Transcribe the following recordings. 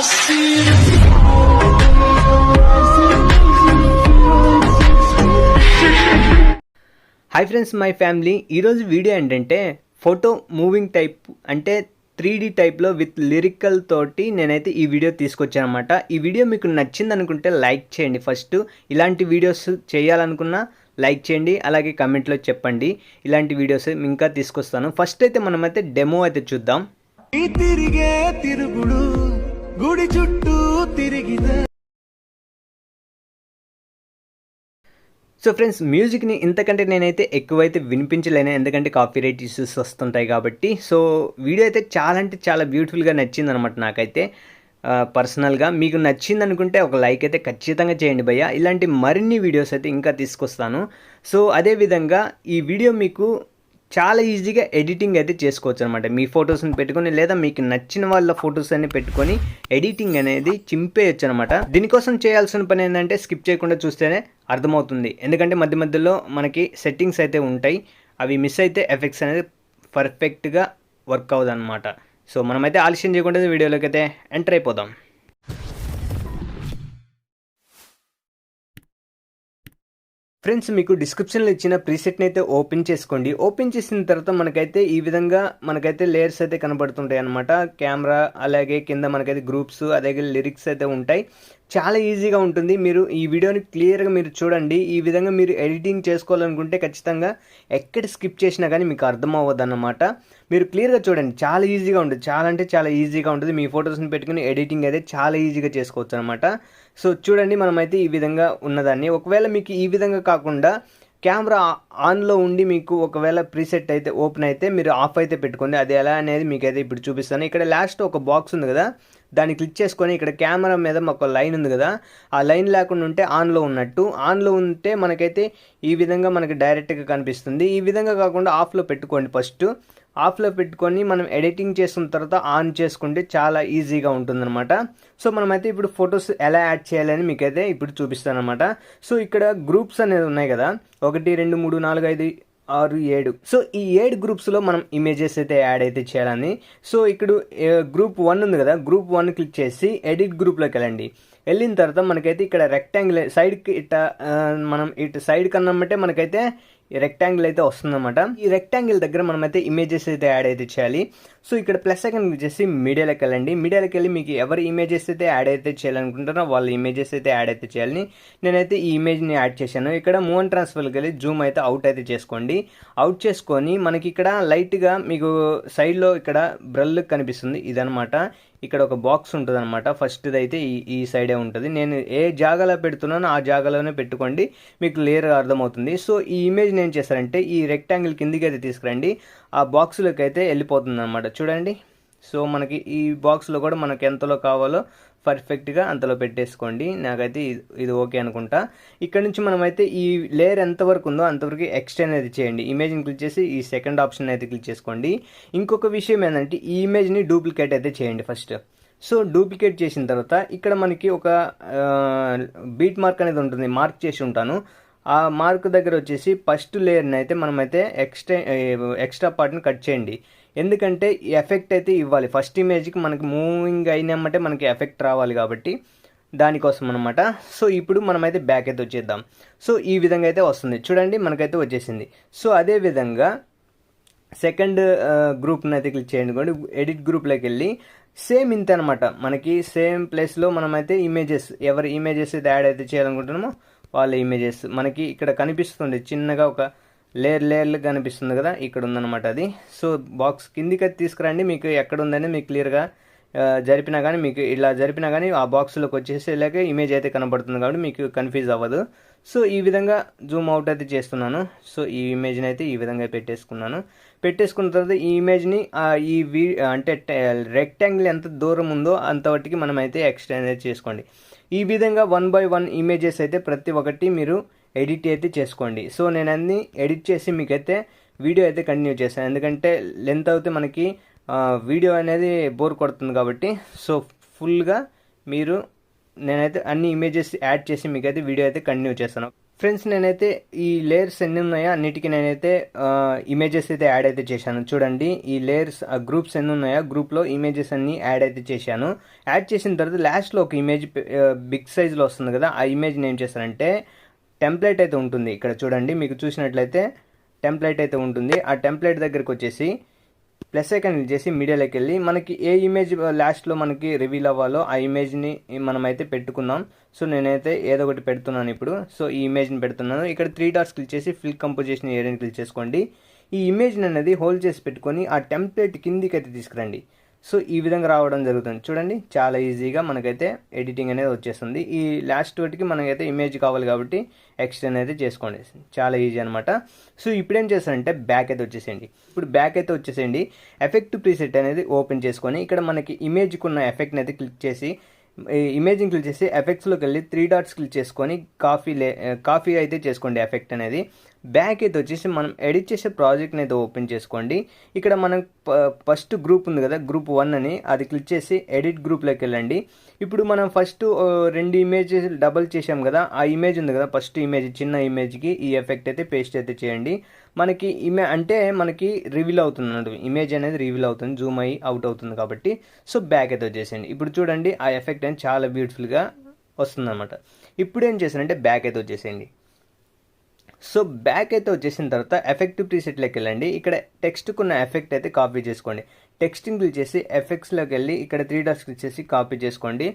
Hi friends, my family. ఈరోజు video ఏంటంటే photo moving type అంటే 3D టైప్లో విత్ లిరికల్ తోటి నేనైతే ఈ వీడియో తీసుకొచ్చాను అనమాట. ఈ వీడియో మీకు నచ్చింది అనుకుంటే లైక్ చేయండి. ఫస్ట్ ఇలాంటి వీడియోస్ చేయాలనుకున్నా లైక్ చేయండి, అలాగే కమెంట్లో చెప్పండి. ఇలాంటి వీడియోస్ ఇంకా తీసుకొస్తాను. ఫస్ట్ అయితే మనమైతే డెమో అయితే చూద్దాం. తిరిగే తిరుగుడు గుడి చుట్టూ తిరిగిన. సో ఫ్రెండ్స్, మ్యూజిక్ని ఇంతకంటే నేనైతే ఎక్కువైతే వినిపించలేను, ఎందుకంటే కాపీరైట్ ఇష్యూస్ వస్తుంటాయి కాబట్టి. సో వీడియో అయితే చాలా అంటే చాలా బ్యూటిఫుల్గా నచ్చింది అనమాట నాకైతే పర్సనల్గా. మీకు నచ్చింది అనుకుంటే ఒక లైక్ అయితే ఖచ్చితంగా చేయండి భయ్య. ఇలాంటి మరిన్ని వీడియోస్ అయితే ఇంకా తీసుకొస్తాను. సో అదేవిధంగా ఈ వీడియో మీకు చాలా ఈజీగా ఎడిటింగ్ అయితే చేసుకోవచ్చు అనమాట. మీ ఫొటోస్ని పెట్టుకొని లేదా మీకు నచ్చిన వాళ్ళ ఫొటోస్ అన్ని పెట్టుకొని ఎడిటింగ్ అనేది చింపేయచ్చు అనమాట. దీనికోసం చేయాల్సిన పని ఏంటంటే స్కిప్ చేయకుండా చూస్తేనే అర్థమవుతుంది, ఎందుకంటే మధ్య మధ్యలో మనకి సెట్టింగ్స్ అయితే ఉంటాయి. అవి మిస్ అయితే ఎఫెక్ట్స్ అనేది పర్ఫెక్ట్గా వర్క్ అవ్వదు అనమాట. సో మనమైతే ఆలస్యం చేయకుండా వీడియోలోకి అయితే ఎంటర్ అయిపోదాం. ఫ్రెండ్స్, మీకు డిస్క్రిప్షన్లో ఇచ్చిన ప్రీసెట్ని అయితే ఓపెన్ చేసుకోండి. ఓపెన్ చేసిన తర్వాత మనకైతే ఈ విధంగా మనకైతే లేయర్స్ అయితే కనబడుతుంటాయి అనమాట. కెమెరా, అలాగే కింద మనకైతే గ్రూప్స్, అలాగే లిరిక్స్ అయితే ఉంటాయి. చాలా ఈజీగా ఉంటుంది. మీరు ఈ వీడియోని క్లియర్గా మీరు చూడండి. ఈ విధంగా మీరు ఎడిటింగ్ చేసుకోవాలనుకుంటే ఖచ్చితంగా ఎక్కడ స్కిప్ చేసినా కానీ మీకు అర్థం అవ్వదు అన్నమాట. మీరు క్లియర్గా చూడండి, చాలా ఈజీగా ఉంటుంది. చాలా అంటే చాలా ఈజీగా ఉంటుంది. మీ ఫొటోస్ని పెట్టుకుని ఎడిటింగ్ అయితే చాలా ఈజీగా చేసుకోవచ్చు అనమాట. సో చూడండి, మనమైతే ఈ విధంగా ఉన్నదాన్ని. ఒకవేళ మీకు ఈ విధంగా కాకుండా కెమెరా ఆన్లో ఉండి మీకు ఒకవేళ ప్రీసెట్ అయితే ఓపెన్ అయితే మీరు ఆఫ్ అయితే పెట్టుకోండి. అది ఎలా అనేది మీకైతే ఇప్పుడు చూపిస్తాను. ఇక్కడ లాస్ట్ ఒక బాక్స్ ఉంది కదా, దాన్ని క్లిక్ చేసుకొని ఇక్కడ కెమెరా మీద ఒక లైన్ ఉంది కదా, ఆ లైన్ లేకుండా ఉంటే ఆన్లో ఉన్నట్టు. ఆన్లో ఉంటే మనకైతే ఈ విధంగా మనకి డైరెక్ట్గా కనిపిస్తుంది. ఈ విధంగా కాకుండా ఆఫ్లో పెట్టుకోండి. ఫస్ట్ ఆఫ్లో పెట్టుకొని మనం ఎడిటింగ్ చేసిన తర్వాత ఆన్ చేసుకుంటే చాలా ఈజీగా ఉంటుందన్నమాట. సో మనమైతే ఇప్పుడు ఫొటోస్ ఎలా యాడ్ చేయాలని మీకైతే ఇప్పుడు చూపిస్తాను అనమాట. సో ఇక్కడ గ్రూప్స్ అనేది ఉన్నాయి కదా, 1 2 3 4 5 6 7. సో ఈ 7 గ్రూప్స్లో మనం ఇమేజెస్ అయితే యాడ్ అయితే చేయాలని. సో ఇక్కడ గ్రూప్ 1 ఉంది కదా, గ్రూప్ 1 క్లిక్ చేసి ఎడిట్ గ్రూప్లోకి వెళ్ళండి. వెళ్ళిన తర్వాత మనకైతే ఇక్కడ రెక్టాంగిల్ సైడ్కి మనం ఇటు సైడ్ కన్నామంటే మనకైతే రెక్టాంగిల్ అయితే వస్తుందన్నమాట. ఈ రెక్టాంగిల్ దగ్గర మనమైతే ఇమేజెస్ అయితే యాడ్ అయితే చేయాలి. సో ఇక్కడ ప్లస్ ఐకాన్ క్లిక్ చేసి మీడియాలోకి వెళ్ళండి. మీడియాలోకి వెళ్ళి మీకు ఎవరి ఇమేజెస్ అయితే యాడ్ అయితే చేయాలనుకుంటారో వాళ్ళ ఇమేజెస్ అయితే యాడ్ అయితే చేయాలని. నేనైతే ఈ ఇమేజ్ని యాడ్ చేశాను. ఇక్కడ మూవ్ అండ్ ట్రాన్స్ఫర్కి వెళ్ళి జూమ్ అయితే అవుట్ అయితే చేసుకోండి. అవుట్ చేసుకొని మనకి ఇక్కడ లైట్గా మీకు సైడ్లో ఇక్కడ బ్రల్ కనిపిస్తుంది, ఇదనమాట. ఇక్కడ ఒక బాక్స్ ఉంటుంది అనమాట. ఫస్ట్ది అయితే ఈ సైడే ఉంటుంది. నేను ఏ జాగాలో పెడుతున్నానో ఆ జాగాలోనే పెట్టుకోండి, మీకు క్లియర్గా అర్థమవుతుంది. సో ఈ ఇమేజ్ ఏం చేస్తారంటే ఈ రెక్టాంగిల్ కిందికి అయితే తీసుకురండి, ఆ బాక్స్లోకి అయితే వెళ్ళిపోతుంది అనమాట. చూడండి, సో మనకి ఈ బాక్స్లో కూడా మనకి ఎంతలో కావాలో పర్ఫెక్ట్గా అంతలో పెట్టేసుకోండి. నాకైతే ఇది ఓకే అనుకుంటా. ఇక్కడ నుంచి మనమైతే ఈ లేయర్ ఎంతవరకు ఉందో అంతవరకు ఎక్స్టెండ్ అయితే చేయండి. ఇమేజ్ని క్లిక్ చేసి ఈ సెకండ్ ఆప్షన్ అయితే క్లిక్ చేసుకోండి. ఇంకొక విషయం ఏంటంటే ఈ ఇమేజ్ని డూప్లికేట్ అయితే చేయండి ఫస్ట్. సో డూప్లికేట్ చేసిన తర్వాత ఇక్కడ మనకి ఒక బీట్ మార్క్ అనేది ఉంటుంది, మార్క్ చేసి ఉంటాను. ఆ మార్క్ దగ్గర వచ్చేసి ఫస్ట్ లేయర్ని అయితే మనమైతే ఎక్స్ట్రా పార్ట్ని కట్ చేయండి. ఎందుకంటే ఈ ఎఫెక్ట్ అయితే ఇవ్వాలి. ఫస్ట్ ఇమేజ్కి మనకి మూవింగ్ అయినామంటే మనకి ఎఫెక్ట్ రావాలి కాబట్టి దానికోసం అనమాట. సో ఇప్పుడు మనమైతే బ్యాక్ అయితే వచ్చేద్దాం. సో ఈ విధంగా అయితే వస్తుంది, చూడండి మనకైతే వచ్చేసింది. సో అదేవిధంగా సెకండ్ గ్రూప్ని అయితే క్లిక్ చేయండి. ఎడిట్ గ్రూప్లోకి వెళ్ళి సేమ్ ఇంత అనమాట. మనకి సేమ్ ప్లేస్లో మనమైతే ఇమేజెస్ ఎవరి ఇమేజెస్ అయితే యాడ్ అయితే చేయాలనుకుంటున్నామో వాళ్ళ ఇమేజెస్ మనకి ఇక్కడ కనిపిస్తుంది. చిన్నగా ఒక లేయర్లు కనిపిస్తుంది కదా, ఇక్కడ ఉందన్నమాట అది. సో బాక్స్ కిందికి అయితే తీసుకురండి. మీకు ఎక్కడ ఉందని మీకు క్లియర్గా జరిపినా కానీ మీకు ఇలా జరిపినా కానీ ఆ బాక్స్లోకి వచ్చేసి ఇలాగ ఇమేజ్ అయితే కనబడుతుంది కాబట్టి మీకు కన్ఫ్యూజ్ అవ్వదు. సో ఈ విధంగా జూమ్ అవుట్ అయితే చేస్తున్నాను. సో ఈ ఇమేజ్ని అయితే ఈ విధంగా పెట్టేసుకున్న తర్వాత ఈ ఇమేజ్ని అంటే రెక్టాంగిల్ ఎంత దూరం ఉందో అంతవరకు మనమైతే ఎక్స్టెండ్ అయితే చేసుకోండి. ఈ విధంగా 1 by 1 ఇమేజెస్ అయితే ప్రతి ఒక్కటి మీరు ఎడిట్ అయితే చేసుకోండి. సో నేను అన్ని ఎడిట్ చేసి మీకైతే వీడియో అయితే కంటిన్యూ చేస్తాను, ఎందుకంటే లెంత్ అయితే మనకి వీడియో అనేది బోర్ కొడుతుంది కాబట్టి. సో ఫుల్గా నేనైతే అన్ని ఇమేజెస్ యాడ్ చేసి మీకైతే వీడియో అయితే కంటిన్యూ చేస్తాను. ఫ్రెండ్స్ నేనైతే ఈ లేయర్స్ ఎన్ని ఉన్నాయో అన్నిటికీ నేనైతే ఇమేజెస్ అయితే యాడ్ అయితే చేశాను. చూడండి ఈ లేయర్స్ గ్రూప్స్ ఎన్ని ఉన్నాయో గ్రూప్లో ఇమేజెస్ అన్ని యాడ్ అయితే చేశాను. యాడ్ చేసిన తర్వాత లాస్ట్లో ఒక ఇమేజ్ బిగ్ సైజ్లో వస్తుంది కదా, ఆ ఇమేజ్ని ఏం చేస్తానంటే టెంప్లెట్ అయితే ఉంటుంది. ఇక్కడ చూడండి మీకు చూసినట్లయితే టెంప్లెట్ అయితే ఉంటుంది. ఆ టెంప్లెట్ దగ్గరికి వచ్చేసి ప్లస్ ఐకాన్ క్లిక్ చేసి మీడియాలోకి వెళ్ళి మనకి ఏ ఇమేజ్ లాస్ట్లో మనకి రివీల్ అవ్వాలో ఆ ఇమేజ్ని మనమైతే పెట్టుకుందాం. సో నేనైతే ఏదో ఒకటి పెడుతున్నాను ఇప్పుడు. సో ఈ ఇమేజ్ని పెడుతున్నాను. ఇక్కడ 3 డాట్స్ క్లిక్ చేసి ఫిల్ కంపోజిషన్ ఏరియాని క్లిక్ చేసుకోండి. ఈ ఇమేజ్ని అనేది హోల్డ్ చేసి పెట్టుకొని ఆ టెంప్లెట్ కిందికి అయితే తీసుకురండి. సో ఈ విధంగా రావడం జరుగుతుంది. చూడండి చాలా ఈజీగా మనకైతే ఎడిటింగ్ అనేది వచ్చేస్తుంది. ఈ లాస్ట్ వాటికి మనకైతే ఇమేజ్ కావాలి కాబట్టి ఎక్స్టెండ్ అయితే చేసుకోండి. చాలా ఈజీ అనమాట. సో ఇప్పుడు ఏం చేస్తారంటే బ్యాక్ అయితే వచ్చేసేయండి. ఇప్పుడు బ్యాక్ అయితే వచ్చేసేయండి. ఎఫెక్ట్ ప్రీసెట్ అనేది ఓపెన్ చేసుకొని ఇక్కడ మనకి ఇమేజ్కి ఉన్న ఎఫెక్ట్ని అయితే క్లిక్ చేసి ఇమేజ్ని క్లిక్ చేసి ఎఫెక్ట్స్లోకి వెళ్ళి 3 డాట్స్ క్లిక్ చేసుకొని కాఫీ అయితే చేసుకోండి ఎఫెక్ట్ అనేది. బ్యాక్ అయితే వచ్చేసి మనం ఎడిట్ చేసే ప్రాజెక్ట్ని అయితే ఓపెన్ చేసుకోండి. ఇక్కడ మనం ఫస్ట్ గ్రూప్ ఉంది కదా, గ్రూప్ 1 అని, అది క్లిక్ చేసి ఎడిట్ గ్రూప్లోకి వెళ్ళండి. ఇప్పుడు మనం ఫస్ట్ 2 ఇమేజెస్ డబల్ చేసాం కదా, ఆ ఇమేజ్ ఉంది కదా, ఫస్ట్ ఇమేజ్ చిన్న ఇమేజ్కి ఈ ఎఫెక్ట్ అయితే పేస్ట్ అయితే చేయండి. మనకి అంటే మనకి రివీల్ అవుతుంది అన్నట్టు, ఇమేజ్ అనేది రివీల్ అవుతుంది, జూమ్ అయ్యి అవుట్ అవుతుంది కాబట్టి. సో బ్యాక్ అయితే వచ్చేసేయండి. ఇప్పుడు చూడండి ఆ ఎఫెక్ట్ అనేది చాలా బ్యూటిఫుల్గా వస్తుందన్నమాట. ఇప్పుడు ఏం చేశానంటే బ్యాక్ అయితే వచ్చేసేయండి. సో బ్యాక్ అయితే వచ్చేసిన తర్వాత ఎఫెక్ట్ ప్రీసెట్లోకి వెళ్ళండి. ఇక్కడ టెక్స్ట్కి ఉన్న ఎఫెక్ట్ అయితే కాపీ చేసుకోండి. టెక్స్ట్ని క్లిక్ చేసి ఎఫెక్ట్స్లోకి వెళ్ళి ఇక్కడ 3 డాట్స్ క్లిక్ చేసి కాపీ చేసుకోండి.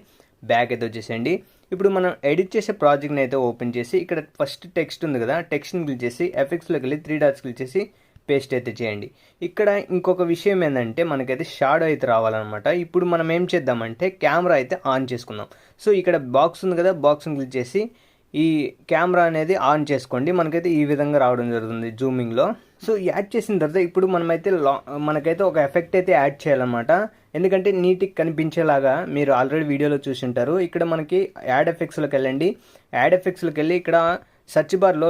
బ్యాక్ అయితే వచ్చేసేయండి. ఇప్పుడు మనం ఎడిట్ చేసే ప్రాజెక్ట్ని అయితే ఓపెన్ చేసి ఇక్కడ ఫస్ట్ టెక్స్ట్ ఉంది కదా, టెక్స్ట్ని క్లిక్ చేసి ఎఫెక్ట్స్లోకి వెళ్ళి 3 డాట్స్ క్లిక్ చేసి పేస్ట్ అయితే చేయండి. ఇక్కడ ఇంకొక విషయం ఏంటంటే మనకైతే షాడో అయితే రావాలన్నమాట. ఇప్పుడు మనం ఏం చేద్దామంటే కెమెరా అయితే ఆన్ చేసుకుందాం. సో ఇక్కడ బాక్స్ ఉంది కదా, బాక్స్ని క్లిక్ చేసి ఈ కెమెరా అనేది ఆన్ చేసుకోండి. మనకైతే ఈ విధంగా రావడం జరుగుతుంది జూమింగ్లో. సో యాడ్ చేసిన తర్వాత ఇప్పుడు మనకైతే ఒక ఎఫెక్ట్ అయితే యాడ్ చేయాలన్నమాట. ఎందుకంటే నీట్గా కనిపించేలాగా మీరు ఆల్రెడీ వీడియోలో చూసింటారు. ఇక్కడ మనకి యాడ్ ఎఫెక్ట్స్లోకి వెళ్ళండి. యాడ్ ఎఫెక్ట్స్లోకి వెళ్ళి ఇక్కడ సెర్చ్ బార్లో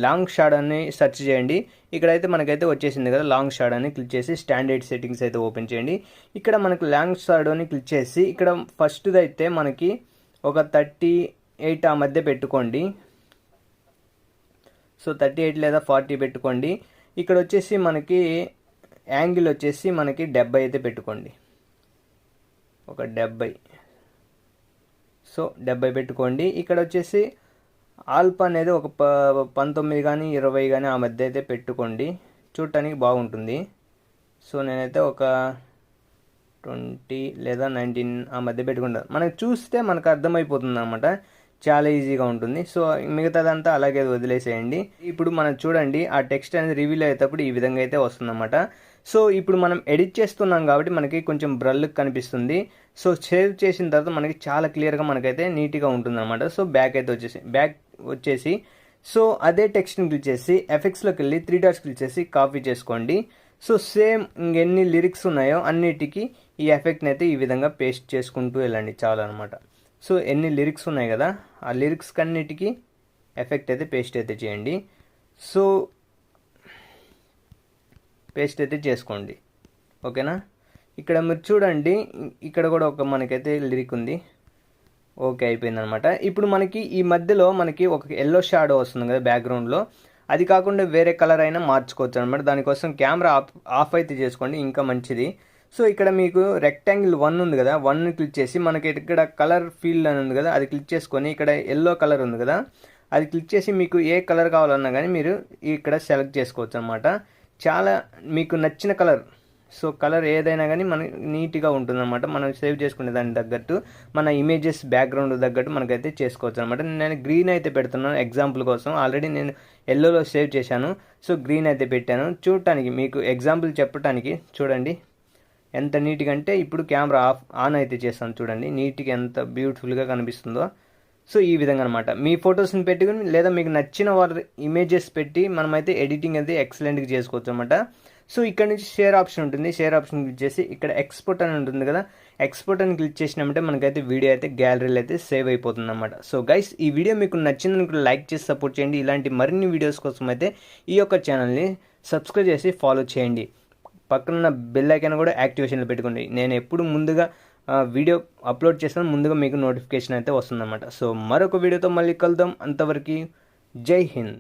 లాంగ్ షాడ్ అని సెర్చ్ చేయండి. ఇక్కడైతే మనకైతే వచ్చేసింది కదా లాంగ్ షాడ్ అని క్లిక్ చేసి స్టాండర్డ్ సెట్టింగ్స్ అయితే ఓపెన్ చేయండి. ఇక్కడ మనకు లాంగ్ షాడ్ అని క్లిక్ చేసి ఇక్కడ ఫస్ట్ది అయితే మనకి ఒక 38 ఆ మధ్య పెట్టుకోండి. సో 38 లేదా 40 పెట్టుకోండి. ఇక్కడ వచ్చేసి మనకి యాంగిల్ వచ్చేసి మనకి 70 అయితే పెట్టుకోండి. ఒక 70. సో 70 పెట్టుకోండి. ఇక్కడ వచ్చేసి ఆల్ఫా అనేది ఒక 19 కానీ 20 కానీ ఆ మధ్య అయితే పెట్టుకోండి, చూడటానికి బాగుంటుంది. సో నేనైతే ఒక 20 లేదా 19 ఆ మధ్య పెట్టుకుంటాను. మనకు చూస్తే మనకు అర్థమైపోతుంది అనమాట, చాలా ఈజీగా ఉంటుంది. సో మిగతాదంతా అలాగే వదిలేసేయండి. ఇప్పుడు మనం చూడండి ఆ టెక్స్ట్ అనేది రివీల్ అయ్యేటప్పుడు ఈ విధంగా అయితే వస్తుందన్నమాట. సో ఇప్పుడు మనం ఎడిట్ చేస్తున్నాం కాబట్టి మనకి కొంచెం బ్రల్గా కనిపిస్తుంది. సో సేవ్ చేసిన తర్వాత మనకి చాలా క్లియర్గా మనకైతే నీట్గా ఉంటుంది అనమాట. సో బ్యాక్ వచ్చేసి సో అదే టెక్స్ట్ని క్లిక్ చేసి ఎఫెక్ట్స్లోకి వెళ్ళి 3 డాట్స్ క్లిక్ చేసి కాపీ చేసుకోండి. సో సేమ్ ఇంకెన్ని లిరిక్స్ ఉన్నాయో అన్నిటికీ ఈ ఎఫెక్ట్ని అయితే ఈ విధంగా పేస్ట్ చేసుకుంటూ వెళ్ళండి చాలు అనమాట. సో ఎన్ని లిరిక్స్ ఉన్నాయి కదా, ఆ లిరిక్స్ అన్నిటికీ ఎఫెక్ట్ అయితే పేస్ట్ అయితే చేయండి. సో పేస్ట్ అయితే చేసుకోండి, ఓకేనా. ఇక్కడ మీరు చూడండి ఇక్కడ కూడా ఒక మనకైతే లిరిక్ ఉంది. ఓకే అయిపోయిందనమాట. ఇప్పుడు మనకి ఈ మధ్యలో మనకి ఒక ఎల్లో షాడో వస్తుంది కదా బ్యాక్గ్రౌండ్లో, అది కాకుండా వేరే కలర్ అయినా మార్చుకోవచ్చు అనమాట. దానికోసం కెమెరా ఆఫ్ అయితే చేసుకోండి, ఇంకా మంచిది. సో ఇక్కడ మీకు రెక్టాంగిల్ 1 ఉంది కదా, 1ని క్లిక్ చేసి మనకి ఇక్కడ కలర్ ఫీల్డ్ అని ఉంది కదా, అది క్లిక్ చేసుకొని ఇక్కడ ఎల్లో కలర్ ఉంది కదా, అది క్లిక్ చేసి మీకు ఏ కలర్ కావాలన్నా కానీ మీరు ఇక్కడ సెలెక్ట్ చేసుకోవచ్చు అనమాట. చాలా మీకు నచ్చిన కలర్, సో కలర్ ఏదైనా కానీ మనకి నీట్గా ఉంటుందన్నమాట. మనం సేవ్ చేసుకునే దానికి తగ్గట్టు మన ఇమేజెస్ బ్యాక్గ్రౌండ్ తగ్గట్టు మనకైతే చేసుకోవచ్చు అనమాట. నేను గ్రీన్ అయితే పెడుతున్నాను ఎగ్జాంపుల్ కోసం, ఆల్రెడీ నేను ఎల్లోలో సేవ్ చేశాను. సో గ్రీన్ అయితే పెట్టాను చూడటానికి, మీకు ఎగ్జాంపుల్ చెప్పడానికి. చూడండి ఎంత నీట్గా అంటే ఇప్పుడు కెమెరా ఆన్ అయితే చేస్తాను చూడండి, నీట్గా ఎంత బ్యూటిఫుల్గా కనిపిస్తుందో. సో ఈ విధంగా అనమాట మీ ఫొటోస్ని పెట్టుకుని లేదా మీకు నచ్చిన వాళ్ళ ఇమేజెస్ పెట్టి మనమైతే ఎడిటింగ్ అయితే ఎక్సలెంట్గా చేసుకోవచ్చు అనమాట. సో ఇక్కడ నుంచి షేర్ ఆప్షన్ ఉంటుంది, షేర్ ఆప్షన్ క్లిక్ చేసి ఇక్కడ ఎక్స్పోర్ట్ అని ఉంటుంది కదా, ఎక్స్పోర్ట్ అని క్లిక్ చేసినామంటే మనకైతే వీడియో అయితే గ్యాలరీలో అయితే సేవ్ అయిపోతుంది అనమాట. సో గైస్ ఈ వీడియో మీకు నచ్చిందని లైక్ చేసి సపోర్ట్ చేయండి. ఇలాంటి మరిన్ని వీడియోస్ కోసం అయితే ఈ యొక్క ఛానల్ని సబ్స్క్రైబ్ చేసి ఫాలో చేయండి. పక్కన బెల్ ఐకాన్ కూడా యాక్టివేషన్లో పెట్టుకోండి. నేను ఎప్పుడు ముందుగా వీడియో అప్లోడ్ చేసిన ముందుగా మీకు నోటిఫికేషన్ అయితే వస్తుందన్నమాట. సో మరొక వీడియోతో మళ్ళీ కలుద్దాం. అంతవరకు జై హింద్.